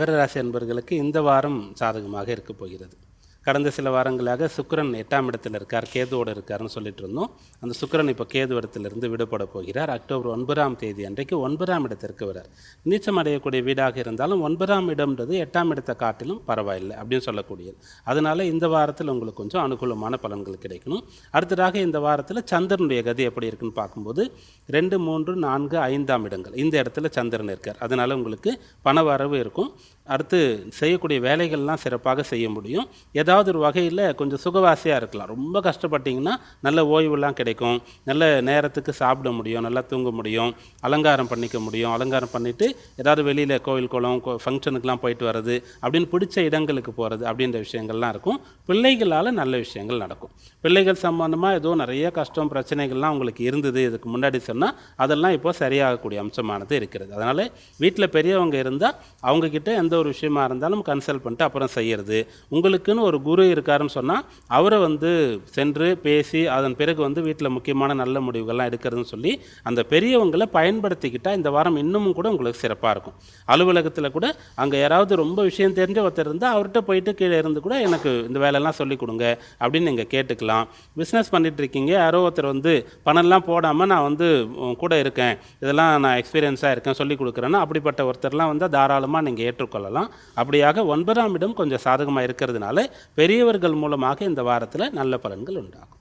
மகர ராசி அன்பர்களுக்கு இந்த வாரம் சாதகமாக இருக்க போகிறது. கடந்த சில வாரங்களாக சுக்கிரன் 8ஆம் இடத்தில் இருக்கார், கேதுவோடு இருக்காருன்னு சொல்லிட்டு இருந்தோம். அந்த சுக்கிரன் இப்போ கேது இடத்திலிருந்து விடுபட போகிறார். அக்டோபர் 9ஆம் தேதி அன்றைக்கு 9ஆம் இடத்திற்கு வரார். நீச்சம் அடையக்கூடிய வீடாக இருந்தாலும் 9ஆம் இடம்ன்றது 8ஆம் இடத்தை காட்டிலும் பரவாயில்லை அப்படின்னு சொல்லக்கூடியது. அதனால இந்த வாரத்தில் உங்களுக்கு கொஞ்சம் அனுகூலமான பலன்கள் கிடைக்கணும். அடுத்ததாக இந்த வாரத்தில் சந்திரனுடைய கதி எப்படி இருக்குன்னு பார்க்கும்போது 2, 3, 4, 5ஆம் இடங்கள் இந்த இடத்துல சந்திரன் இருக்கார். அதனால உங்களுக்கு பண வரவு இருக்கும். அடுத்து செய்யக்கூடிய வேலைகள்லாம் சிறப்பாக செய்ய முடியும். ஏதாவது ஒரு வகையில் கொஞ்சம் சுகவாசியாக இருக்கலாம். ரொம்ப கஷ்டப்பட்டிங்கன்னா நல்ல ஓய்வுலாம் கிடைக்கும், நல்ல நேரத்துக்கு சாப்பிட முடியும், நல்லா தூங்க முடியும், அலங்காரம் பண்ணிக்க முடியும். அலங்காரம் பண்ணிவிட்டு ஏதாவது வெளியில் கோவில் குளம் ஃபங்க்ஷனுக்கெலாம் போயிட்டு வர்றது அப்படின்னு பிடிச்ச இடங்களுக்கு போகிறது அப்படின்ற விஷயங்கள்லாம் இருக்கும். பிள்ளைகளால் நல்ல விஷயங்கள் நடக்கும். பிள்ளைகள் சம்பந்தமாக ஏதோ நிறைய கஷ்டம் பிரச்சனைகள்லாம் உங்களுக்கு இருந்தது இதுக்கு முன்னாடி சொன்னால் அதெல்லாம் இப்போ சரியாகக்கூடிய அம்சமானது இருக்கிறது. அதனால் வீட்டில் பெரியவங்க இருந்தால் அவங்கக்கிட்ட எந்த ஒரு விஷயமா இருந்தாலும் கன்சல்ட் பண்ணிட்டு அப்புறம் செய்கிறது. உங்களுக்குன்னு ஒரு குரு இருக்காருன்னு சொன்னால் அவரை சென்று பேசி அதன் பிறகு வீட்டில் முக்கியமான நல்ல முடிவுகள்லாம் எடுக்கிறதுன்னு சொல்லி அந்த பெரியவங்களை பயன்படுத்திக்கிட்டால் இந்த வாரம் இன்னமும் கூட உங்களுக்கு சிறப்பாக இருக்கும். அலுவலகத்தில் கூட அங்கே யாராவது ரொம்ப விஷயம் தெரிஞ்ச ஒருத்தர் இருந்தால் அவர்கிட்ட போயிட்டு கீழே இருந்து கூட எனக்கு இந்த வேலையெல்லாம் சொல்லிக் கொடுங்க அப்படின்னு நீங்கள் கேட்டுக்கலாம். பிஸ்னஸ் பண்ணிட்டு இருக்கீங்க, யாரோ ஒருத்தர் பணம்லாம் போடாமல் நான் கூட இருக்கேன், இதெல்லாம் நான் எக்ஸ்பீரியன்ஸாக இருக்கேன், சொல்லிக் கொடுக்குறேன்னா அப்படிப்பட்ட ஒருத்தர்லாம் தாராளமாக நீங்கள் ஏற்றுக்கொள்ளலாம். அப்படியாக 9ஆம் இடம் கொஞ்சம் சாதகமாக இருக்கிறதுனால பெரியவர்கள் மூலமாக இந்த வாரத்தில் நல்ல பலன்கள் உண்டாகும்.